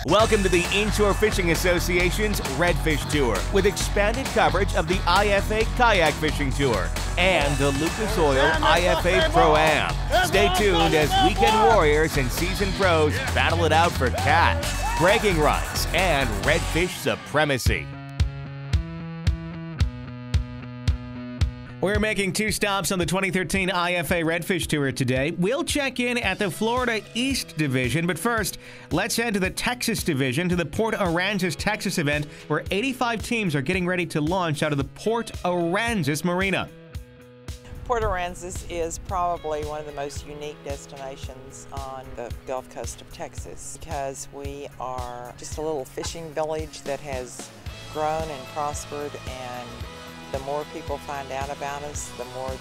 Welcome to the Inshore Fishing Association's Redfish Tour with expanded coverage of the IFA Kayak Fishing Tour and the Lucas Oil IFA Pro-Am. Stay tuned as weekend warriors and seasoned pros battle it out for catch, bragging rights, and redfish supremacy. We're making 2 stops on the 2013 IFA Redfish Tour today. We'll check in at the Florida East Division, but first, let's head to the Texas Division to the Port Aransas, Texas event, where 85 teams are getting ready to launch out of the Port Aransas Marina. Port Aransas is probably one of the most unique destinations on the Gulf Coast of Texas because we are just a little fishing village that has grown and prospered, and the more people find out about us, the more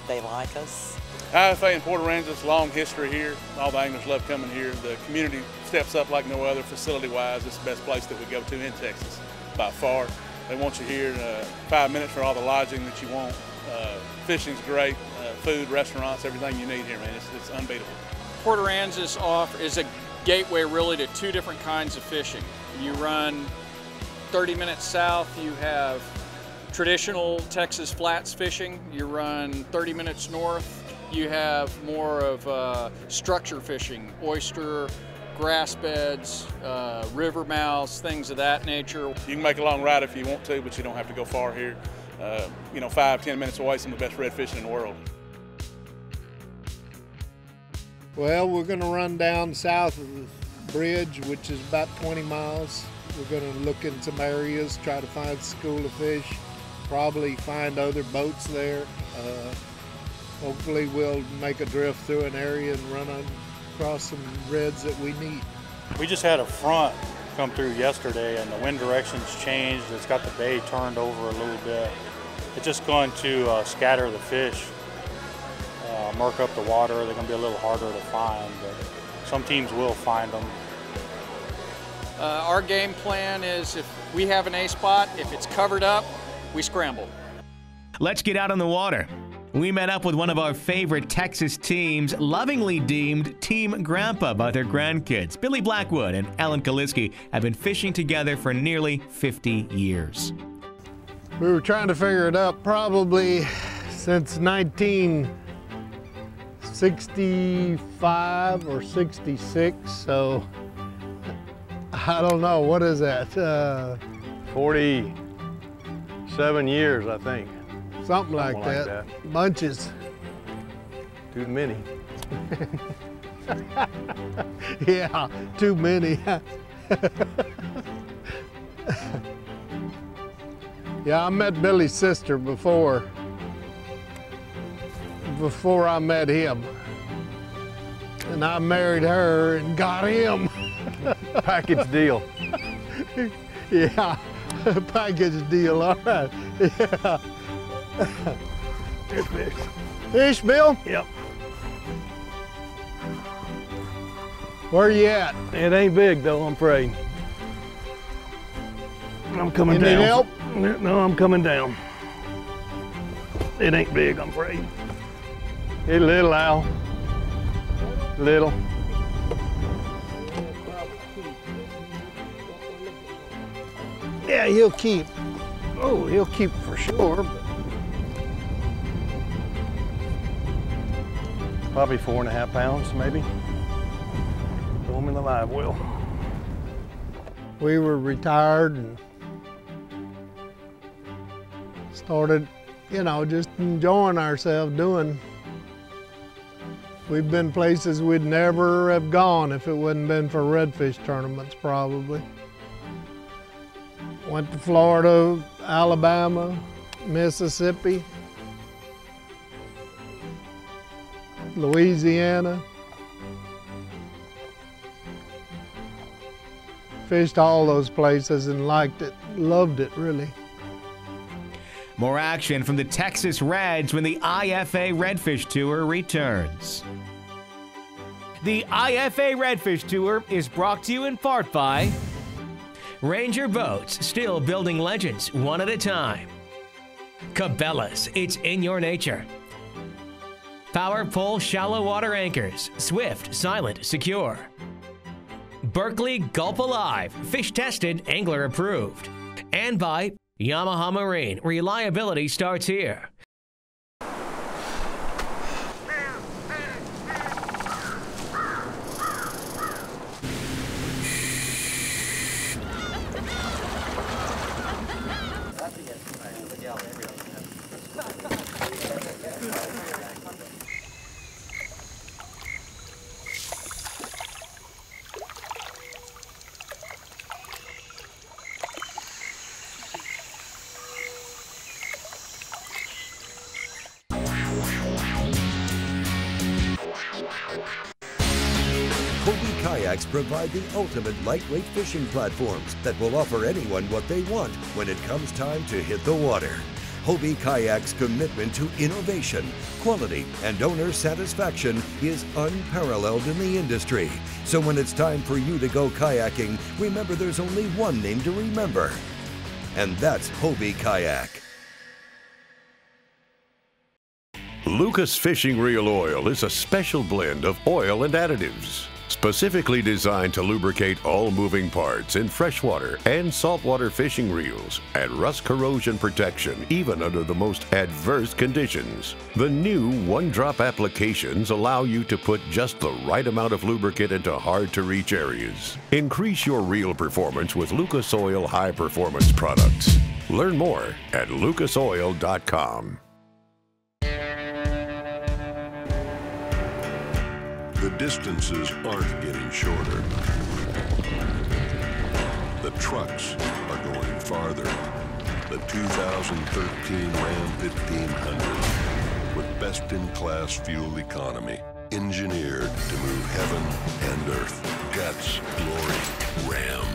they like us. IFA in Port Aransas, long history here. All the anglers love coming here. The community steps up like no other facility-wise. It's the best place that we go to in Texas by far. They want you here in 5 minutes for all the lodging that you want. Fishing's great, food, restaurants, everything you need here, man. It's unbeatable. Port Aransas is a gateway really to 2 different kinds of fishing. You run 30 minutes south, you have traditional Texas flats fishing. You run 30 minutes north, you have more of structure fishing, oyster, grass beds, river mouths, things of that nature. You can make a long ride if you want to, but you don't have to go far here. 5-10 minutes away, some of the best red fishing in the world. Well, we're going to run down south of the bridge, which is about 20 miles. We're going to look in some areas, try to find a school of fish, probably find other boats there. Hopefully we'll make a drift through an area and run across some reds that we need. We just had a front come through yesterday and the wind direction's changed. It's got the bay turned over a little bit. It's just going to scatter the fish, murk up the water. They're going to be a little harder to find, but some teams will find them. Our game plan is if we have an A spot, if it's covered up, we scramble. Let's get out on the water. We met up with one of our favorite Texas teams, lovingly deemed Team Grandpa by their grandkids. Billy Blackwood and Alan Kaliski have been fishing together for nearly 50 years. We were trying to figure it out probably since 1965 or 66, so I don't know, what is that? 47 years, I think. Something like that. Bunches. Too many. Yeah, too many. Yeah, I met Billy's sister before I met him. And I married her and got him. Package deal. Yeah, package deal, all right. Yeah. Here's fish. Fish, Bill? Yep. Where you at? It ain't big though, I'm afraid. I'm coming down. You need help? No, I'm coming down. It ain't big, I'm afraid. It's little, Al. Little. Yeah, he'll keep. Oh, he'll keep for sure. Probably 4.5 pounds, maybe. Throw him in the live well. We were retired and started, just enjoying ourselves doing. We've been places we'd never have gone if it wouldn't been for redfish tournaments, probably. Went to Florida, Alabama, Mississippi, Louisiana. Fished all those places and liked it, loved it really. More action from the Texas Reds when the IFA Redfish Tour returns. The IFA Redfish Tour is brought to you in part by Ranger Boats, still building legends one at a time. Cabela's, it's in your nature. Power Pole Shallow Water Anchors, swift, silent, secure. Berkley Gulp Alive, fish tested, angler approved. And by Yamaha Marine, reliability starts here. Hobie Kayaks provide the ultimate lightweight fishing platforms that will offer anyone what they want when it comes time to hit the water. Hobie Kayak's commitment to innovation, quality, and owner satisfaction is unparalleled in the industry. So when it's time for you to go kayaking, remember there's only one name to remember, and that's Hobie Kayak. Lucas Fishing Reel Oil is a special blend of oil and additives, specifically designed to lubricate all moving parts in freshwater and saltwater fishing reels and rust corrosion protection even under the most adverse conditions. The new one-drop applications allow you to put just the right amount of lubricant into hard-to-reach areas. Increase your reel performance with Lucas Oil high-performance products. Learn more at lucasoil.com. The distances aren't getting shorter. The trucks are going farther. The 2013 Ram 1500 with best-in-class fuel economy, engineered to move heaven and earth. Guts, glory, Ram.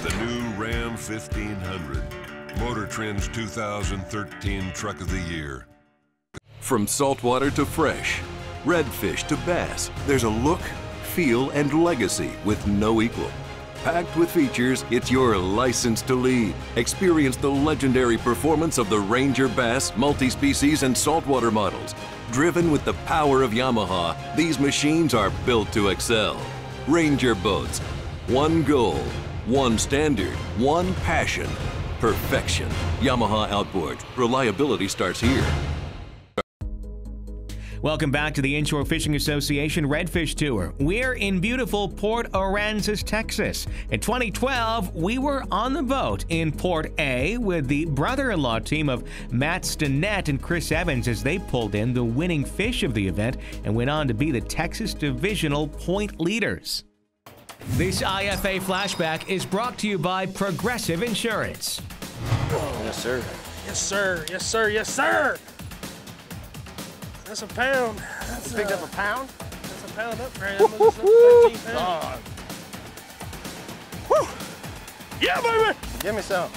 The new Ram 1500, Motor Trend's 2013 Truck of the Year. From saltwater to fresh, redfish to bass, there's a look, feel, and legacy with no equal. Packed with features, it's your license to lead. Experience the legendary performance of the Ranger Bass, multi-species, and saltwater models. Driven with the power of Yamaha, these machines are built to excel. Ranger boats, one goal, one standard, one passion, perfection. Yamaha outboards, reliability starts here. Welcome back to the Inshore Fishing Association Redfish Tour. We're in beautiful Port Aransas, Texas. In 2012, we were on the boat in Port A with the brother-in-law team of Matt Stinnett and Chris Evans as they pulled in the winning fish of the event and went on to be the Texas Divisional point leaders. This IFA flashback is brought to you by Progressive Insurance. Yes, sir. Yes, sir. Yes, sir. Yes, sir. That's a pound. That's picked up a pound? That's a pound upgrade. That's 13 pounds. Yeah, baby! Give me some.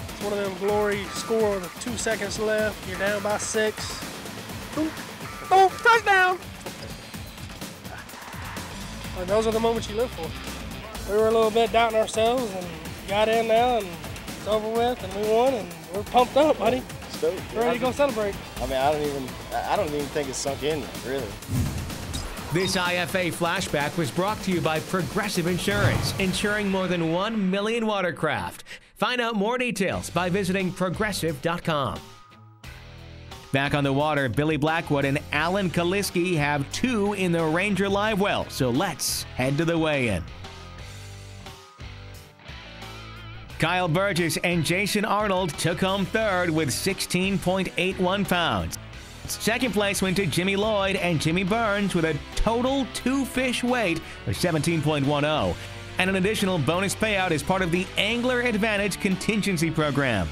It's one of them glory score with 2 seconds left. You're down by 6. Boom. Oh, touchdown! And those are the moments you live for. We were a little bit doubting ourselves and got in now and it's over with and we won and we're pumped up, buddy. Stoked. Ready to go celebrate. I mean, I don't even think it's sunk in yet, really. This IFA flashback was brought to you by Progressive Insurance, insuring more than 1 million watercraft. Find out more details by visiting progressive.com. Back on the water, Billy Blackwood and Alan Kaliski have 2 in the Ranger live well, so let's head to the weigh-in. Kyle Burgess and Jason Arnold took home third with 16.81 pounds. Second place went to Jimmy Lloyd and Jimmy Burns with a total 2 fish weight of 17.10. And an additional bonus payout as part of the Angler Advantage contingency program.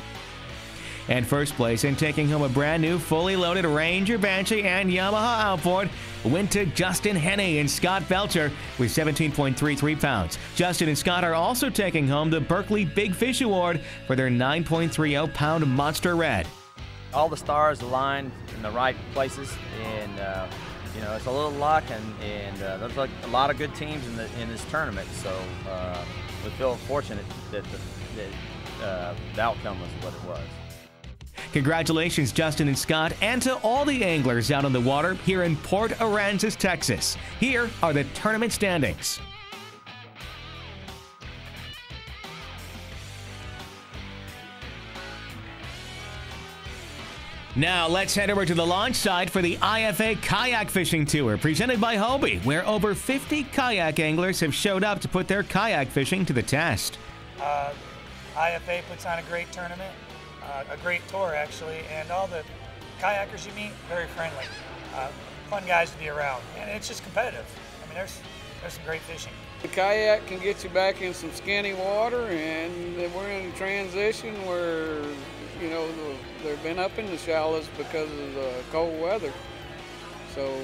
And first place in taking home a brand new fully loaded Ranger Banshee and Yamaha outboard went to Justin Henney and Scott Belcher with 17.33 pounds. Justin and Scott are also taking home the Berkley Big Fish Award for their 9.30 pound Monster Red. All the stars aligned in the right places, and you know, it's a little luck, and there's like a lot of good teams in this tournament. So we feel fortunate that the outcome was what it was. Congratulations, Justin and Scott, and to all the anglers out on the water here in Port Aransas, Texas. Here are the tournament standings. Now let's head over to the launch site for the IFA Kayak Fishing Tour presented by Hobie, where over 50 kayak anglers have showed up to put their kayak fishing to the test. IFA puts on a great tournament, a great tour actually, and all the kayakers you meet, very friendly. Fun guys to be around, and it's just competitive. I mean, there's some great fishing. The kayak can get you back in some skinny water, and we're in a transition where, you know, they've been up in the shallows because of the cold weather. So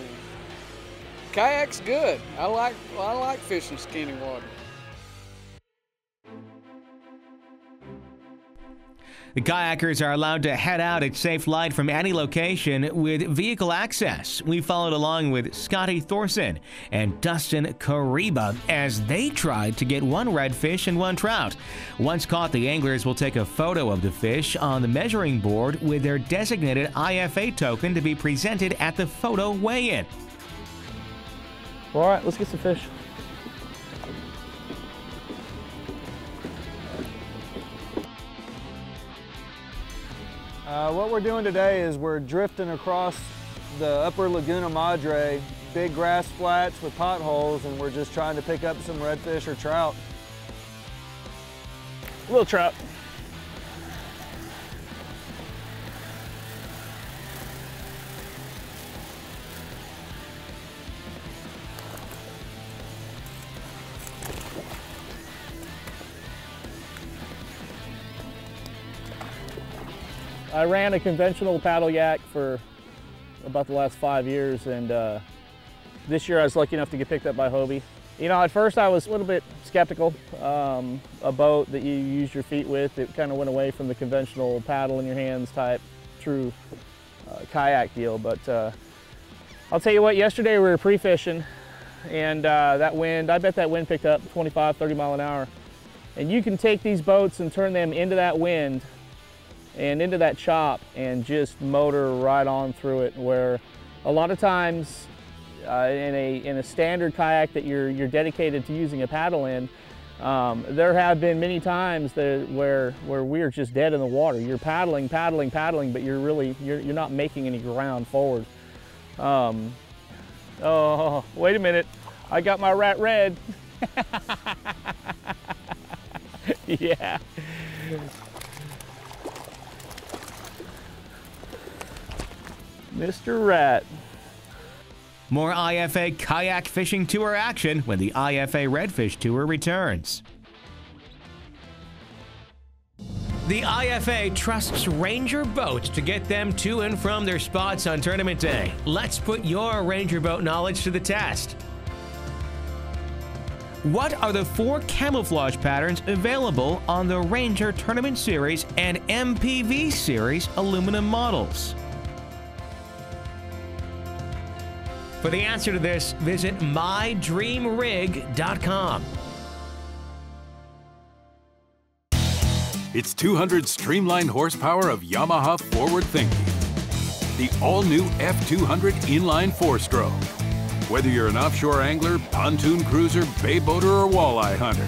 kayak's good. I like fishing skinny water. The kayakers are allowed to head out at safe light from any location with vehicle access. We followed along with Scotty Thorson and Dustin Kariba as they tried to get one redfish and one trout. Once caught, the anglers will take a photo of the fish on the measuring board with their designated IFA token to be presented at the photo weigh-in. Well, all right, let's get some fish. What we're doing today is we're drifting across the upper Laguna Madre, big grass flats with potholes, and we're just trying to pick up some redfish or trout. Little trout. I ran a conventional paddle yak for about the last 5 years, and this year I was lucky enough to get picked up by Hobie. You know, at first I was a little bit skeptical. A boat that you use your feet with, it kind of went away from the conventional paddle in your hands type true kayak deal. But I'll tell you what, yesterday we were pre-fishing, and that wind, I bet that wind picked up 25, 30 mile an hour. And you can take these boats and turn them into that wind and into that chop and just motor right on through it, where a lot of times in a standard kayak that you're dedicated to using a paddle in, there have been many times where we're just dead in the water. You're paddling, but you're not making any ground forward. Oh, wait a minute, I got my rat red. Yeah. Mr. Rat. More IFA Kayak Fishing Tour action when the IFA Redfish Tour returns. The IFA trusts Ranger boats to get them to and from their spots on tournament day. Let's put your Ranger boat knowledge to the test. What are the 4 camouflage patterns available on the Ranger Tournament Series and MPV Series aluminum models? For the answer to this, visit mydreamrig.com. It's 200 streamlined horsepower of Yamaha forward thinking. The all-new F200 inline 4-stroke. Whether you're an offshore angler, pontoon cruiser, bay boater, or walleye hunter,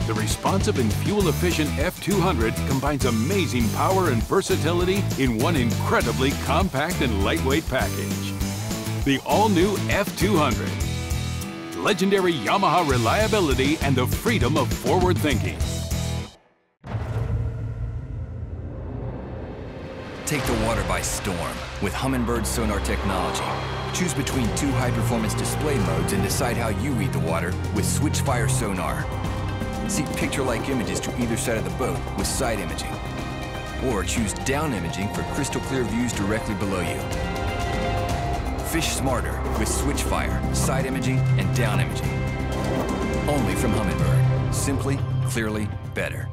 the responsive and fuel-efficient F200 combines amazing power and versatility in one incredibly compact and lightweight package. The all-new F200. Legendary Yamaha reliability and the freedom of forward thinking. Take the water by storm with Humminbird sonar technology. Choose between 2 high-performance display modes and decide how you read the water with Switchfire sonar. See picture-like images to either side of the boat with side imaging. Or choose down imaging for crystal clear views directly below you. Fish smarter with Switchfire, side imaging, and down imaging. Only from Humminbird. Simply, clearly, better.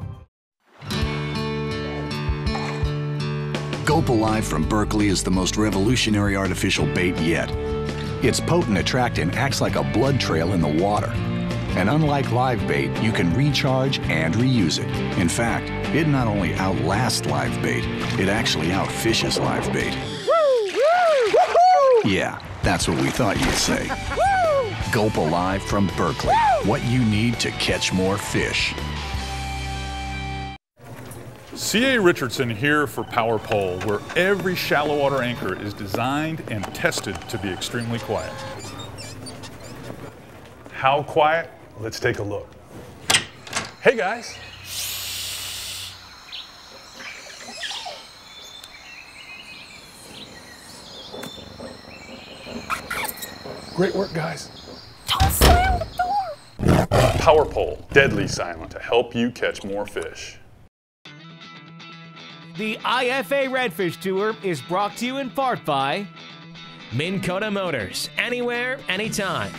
Gulp Alive from Berkeley is the most revolutionary artificial bait yet. Its potent attractant acts like a blood trail in the water. And unlike live bait, you can recharge and reuse it. In fact, it not only outlasts live bait, it actually outfishes live bait. Yeah, that's what we thought you'd say. Gulp Alive from Berkeley. What you need to catch more fish. C.A. Richardson here for Power Pole, where every shallow water anchor is designed and tested to be extremely quiet. How quiet? Let's take a look. Hey guys. Great work, guys. Don't slam the door. Power Pole, deadly silent to help you catch more fish. The IFA Redfish Tour is brought to you in part by Minn Kota Motors, anywhere, anytime.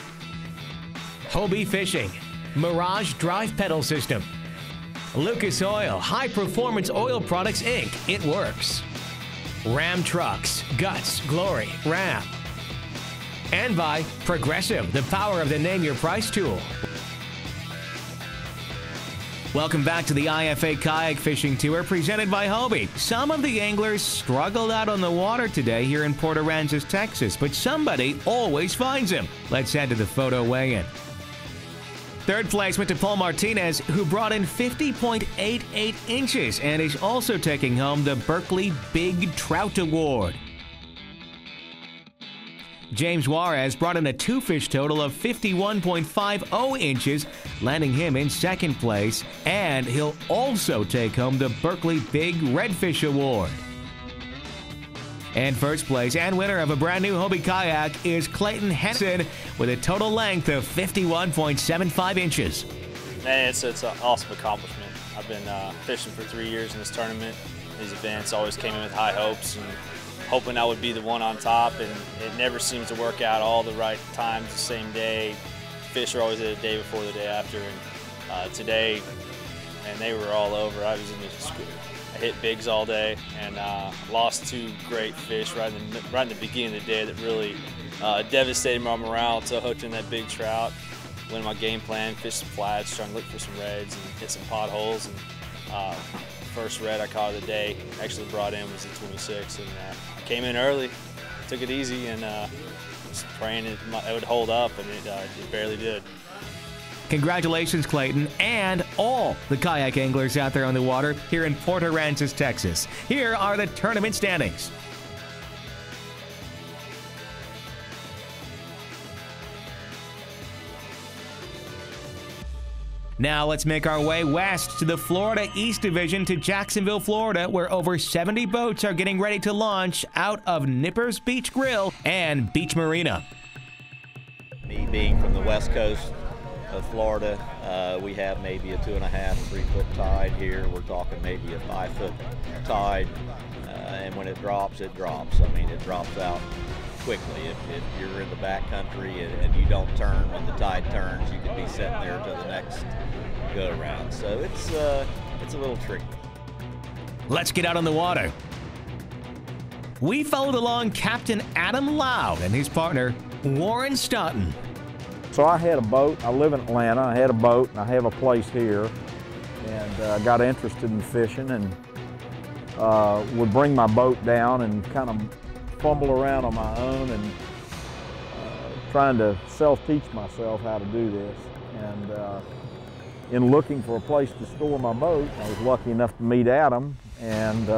Hobie Fishing, Mirage Drive Pedal System. Lucas Oil, High Performance Oil Products, Inc. It works. Ram Trucks, Guts, Glory, Ram. And by Progressive, the power of the Name Your Price tool. Welcome back to the IFA Kayak Fishing Tour presented by Hobie. Some of the anglers struggled out on the water today here in Port Aransas, Texas, but somebody always finds them. Let's head to the photo weigh-in. Third place went to Paul Martinez, who brought in 50.88 inches and is also taking home the Berkeley Big Trout Award. James Juarez brought in a two-fish total of 51.50 inches, landing him in second place, and he'll also take home the Berkeley Big Redfish Award. And first place and winner of a brand new Hobie kayak is Clayton Henson with a total length of 51.75 inches. Man, it's an awesome accomplishment. I've been fishing for 3 years in this tournament. These events always came in with high hopes and hoping I would be the one on top, and it never seems to work out all the right times the same day. Fish are always the day before, the day after, and today, and they were all over. I was in the school. I hit bigs all day and lost two great fish right in the beginning of the day that really devastated my morale until I hooked in that big trout. Went my game plan, fished some flats, trying to look for some reds and hit some potholes. And first red I caught of the day, actually brought in, was a 26, and came in early, took it easy, and was praying it would hold up, and it barely did. Congratulations, Clayton, and all the kayak anglers out there on the water here in Port Aransas, Texas. Here are the tournament standings. Now let's make our way west to the Florida East Division to Jacksonville, Florida, where over 70 boats are getting ready to launch out of Nippers Beach Grill and Beach Marina. Me being from the west coast of Florida, we have maybe a 2.5, 3 foot tide here. We're talking maybe a 5 foot tide, and when it drops, it drops. I mean, it drops out quickly. If you're in the back country and you don't turn when the tide turns, you could be sitting there till the next go around. So it's a little tricky. Let's get out on the water. We followed along Captain Adam Loud and his partner Warren Staunton. So I had a boat. I live in Atlanta. I had a boat and I have a place here, and I got interested in fishing and would bring my boat down and kind of fumble around on my own and trying to self-teach myself how to do this. And in looking for a place to store my boat, I was lucky enough to meet Adam, and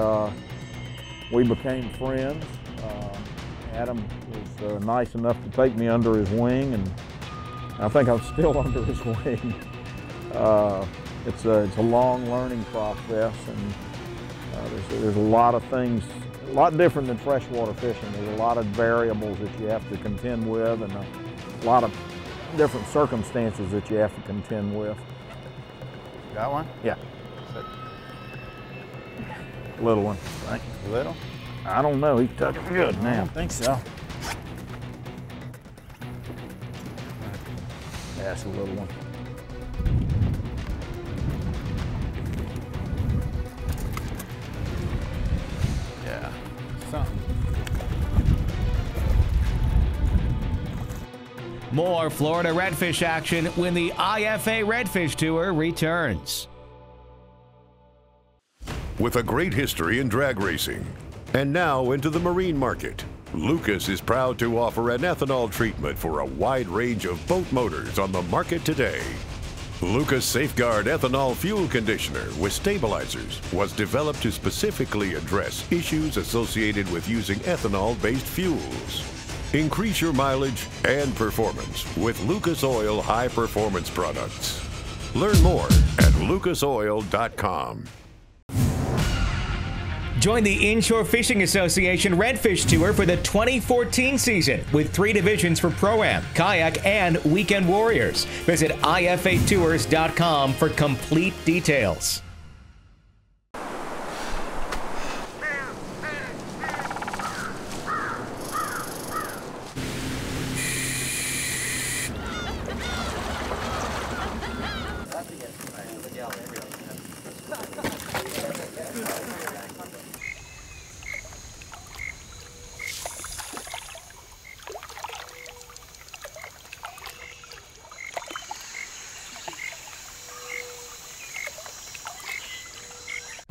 we became friends. Adam was nice enough to take me under his wing, and I think I'm still under his wing. It's a long learning process, and there's a lot of things, a lot different than freshwater fishing. There's a lot of variables that you have to contend with, and a lot of different circumstances that you have to contend with. Got one? Yeah. Little one. Thank you. Little? I don't know. He's tucking good now. I don't think so. That's a little one. Yeah, something. More Florida redfish action when the IFA Redfish Tour returns. With a great history in drag racing, and now into the marine market, Lucas is proud to offer an ethanol treatment for a wide range of boat motors on the market today. Lucas Safeguard Ethanol Fuel Conditioner with stabilizers was developed to specifically address issues associated with using ethanol-based fuels. Increase your mileage and performance with Lucas Oil High Performance products. Learn more at lucasoil.com. Join the Inshore Fishing Association Redfish Tour for the 2014 season with 3 divisions for Pro-Am, Kayak, and Weekend Warriors. Visit ifatours.com for complete details.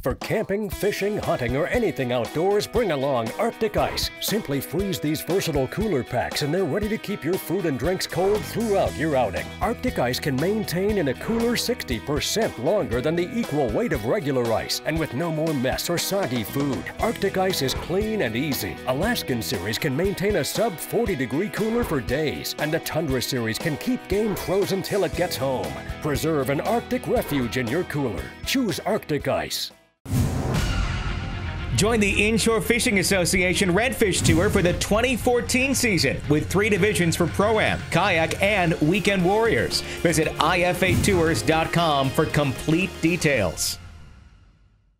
For camping, fishing, hunting, or anything outdoors, bring along Arctic Ice. Simply freeze these versatile cooler packs and they're ready to keep your food and drinks cold throughout your outing. Arctic Ice can maintain in a cooler 60% longer than the equal weight of regular ice, and with no more mess or soggy food. Arctic Ice is clean and easy. Alaskan Series can maintain a sub 40-degree cooler for days, and the Tundra Series can keep game frozen till it gets home. Preserve an Arctic refuge in your cooler. Choose Arctic Ice. Join the Inshore Fishing Association Redfish Tour for the 2014 season with 3 divisions for Pro-Am, Kayak, and Weekend Warriors. Visit ifatours.com for complete details.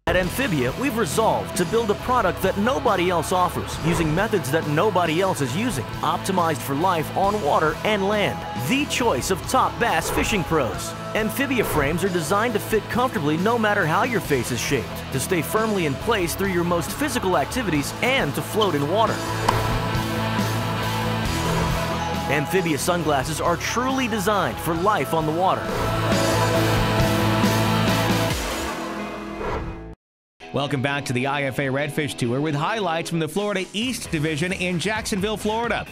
At Amphibia, we've resolved to build a product that nobody else offers, using methods that nobody else is using, optimized for life on water and land. The choice of top bass fishing pros. Amphibia frames are designed to fit comfortably no matter how your face is shaped, to stay firmly in place through your most physical activities, and to float in water. Amphibia sunglasses are truly designed for life on the water. Welcome back to the IFA Redfish Tour with highlights from the Florida East Division in Jacksonville, Florida.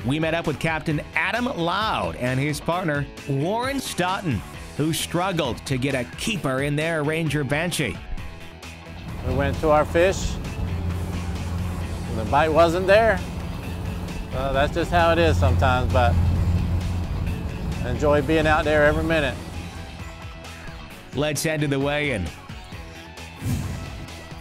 We met up with Captain Adam Loud and his partner, Warren Stoughton, who struggled to get a keeper in their Ranger Banshee. We went to our fish, and the bite wasn't there. That's just how it is sometimes, but I enjoy being out there every minute. Let's head to the weigh-in.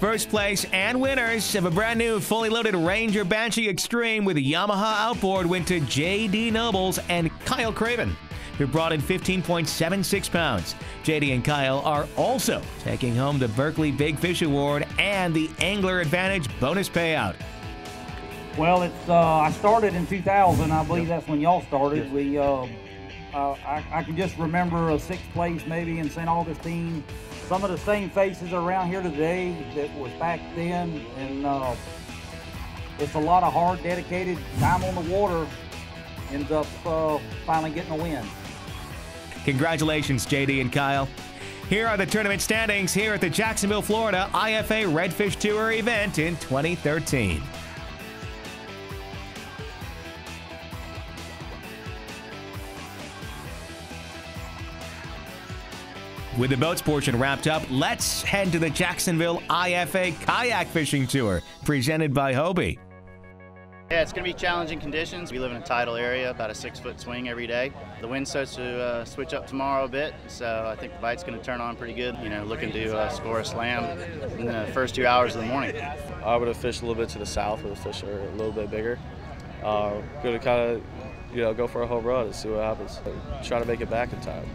First place and winners of a brand new fully loaded Ranger Banshee Extreme with a Yamaha outboard went to J.D. Nobles and Kyle Craven, who brought in 15.76 pounds. J.D. and Kyle are also taking home the Berkeley Big Fish Award and the Angler Advantage bonus payout. Well, it's I started in 2000. I believe that's when y'all started. We I can just remember a 6th place maybe in St. Augustine. Some of the same faces around here today that was back then, and it's a lot of hard, dedicated time on the water. Ends up finally getting a win. Congratulations, JD and Kyle. Here are the tournament standings here at the Jacksonville, Florida IFA Redfish Tour event in 2013. With the boats portion wrapped up, let's head to the Jacksonville IFA Kayak Fishing Tour, presented by Hobie. Yeah, it's going to be challenging conditions. We live in a tidal area, about a 6-foot swing every day. The wind starts to switch up tomorrow a bit, so I think the bite's going to turn on pretty good. You know, looking to score a slam in the first 2 hours of the morning. I would have fished a little bit to the south where the fish are a little bit bigger. Going to kind of, go for a whole run and see what happens. Try to make it back in time.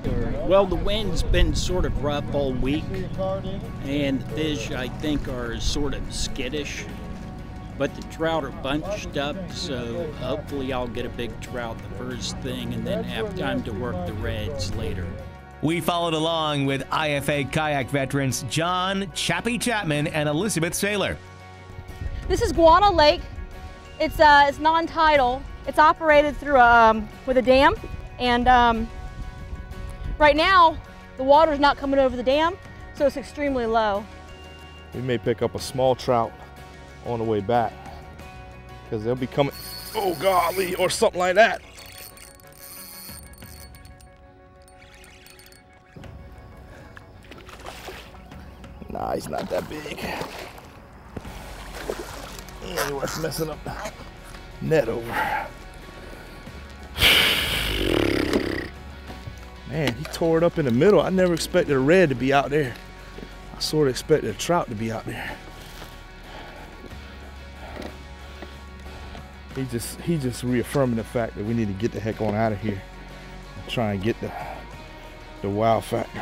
Well, the wind's been sort of rough all week, and the fish, I think, are sort of skittish. But the trout are bunched up, so hopefully I'll get a big trout the first thing and then have time to work the reds later. We followed along with IFA kayak veterans John Chappie Chapman and Elizabeth Saylor. This is Guana Lake. It's non-tidal. It's operated through with a dam, and right now the water's not coming over the dam, so it's extremely low. We may pick up a small trout on the way back because they'll be coming, oh golly, or something like that. Nah, he's not that big. And what's messing up the net over? Man, he tore it up in the middle. I never expected a red to be out there. I sort of expected a trout to be out there. He just reaffirming the fact that we need to get the heck on out of here and try and get the wow factor.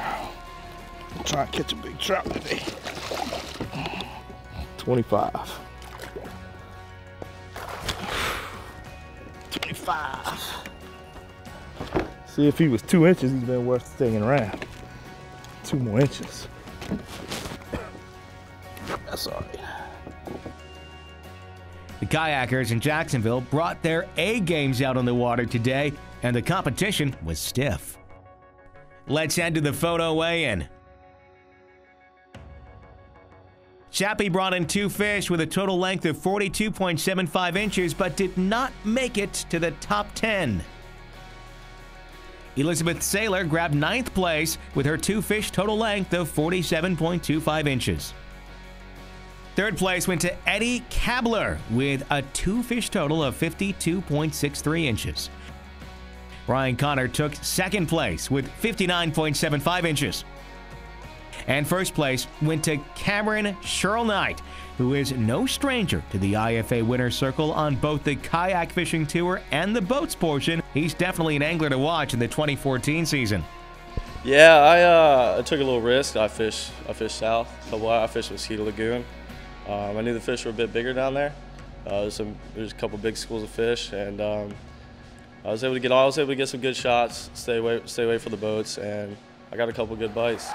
I'm trying to catch a big trout today. 25. 25. See, if he was 2 inches, he's been worth staying around. 2 more inches. That's all right. The kayakers in Jacksonville brought their A games out on the water today, and the competition was stiff. Let's head to the photo weigh-in. Chappie brought in 2 fish with a total length of 42.75 inches, but did not make it to the top 10. Elizabeth Saylor grabbed 9th place with her 2 fish total length of 47.25 inches. 3rd place went to Eddie Kabler with a 2 fish total of 52.63 inches. Ryan Connor took 2nd place with 59.75 inches. And 1st place went to Cameron Sherrill Knight, who is no stranger to the IFA winner's circle on both the kayak fishing tour and the boats portion. He's definitely an angler to watch in the 2014 season. Yeah, I took a little risk. I fished south. I fished Mosquito Lagoon. I knew the fish were a bit bigger down there. There's a couple big schools of fish, and I was able to get some good shots, stay away from the boats, and I got a couple good bites.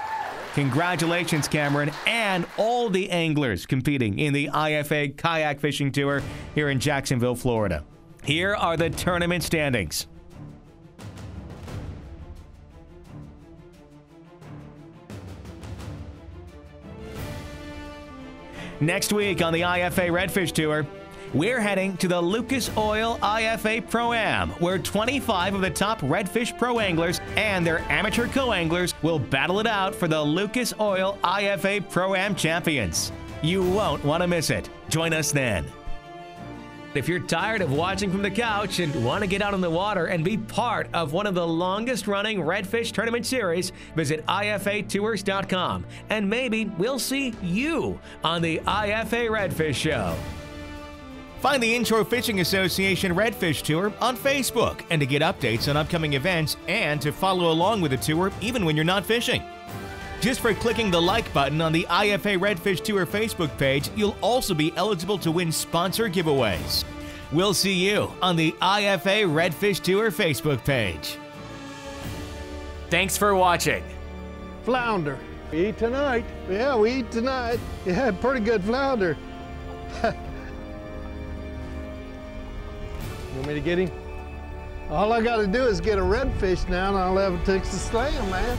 Congratulations, Cameron, and all the anglers competing in the IFA Kayak Fishing Tour here in Jacksonville, Florida. Here are the tournament standings. Next week on the IFA Redfish Tour, we're heading to the Lucas Oil IFA Pro-Am, where 25 of the top redfish pro anglers and their amateur co-anglers will battle it out for the Lucas Oil IFA Pro-Am champions. You won't want to miss it. Join us then. If you're tired of watching from the couch and want to get out on the water and be part of one of the longest-running redfish tournament series, visit IFATours.com, and maybe we'll see you on the IFA Redfish Show. Find the Inshore Fishing Association Redfish Tour on Facebook, and to get updates on upcoming events and to follow along with the tour even when you're not fishing. Just for clicking the like button on the IFA Redfish Tour Facebook page, you'll also be eligible to win sponsor giveaways. We'll see you on the IFA Redfish Tour Facebook page. Thanks for watching. Flounder. We eat tonight. Yeah, we eat tonight. Yeah, pretty good flounder. You want me to get him? All I got to do is get a redfish now and I'll have a Texas slam, man.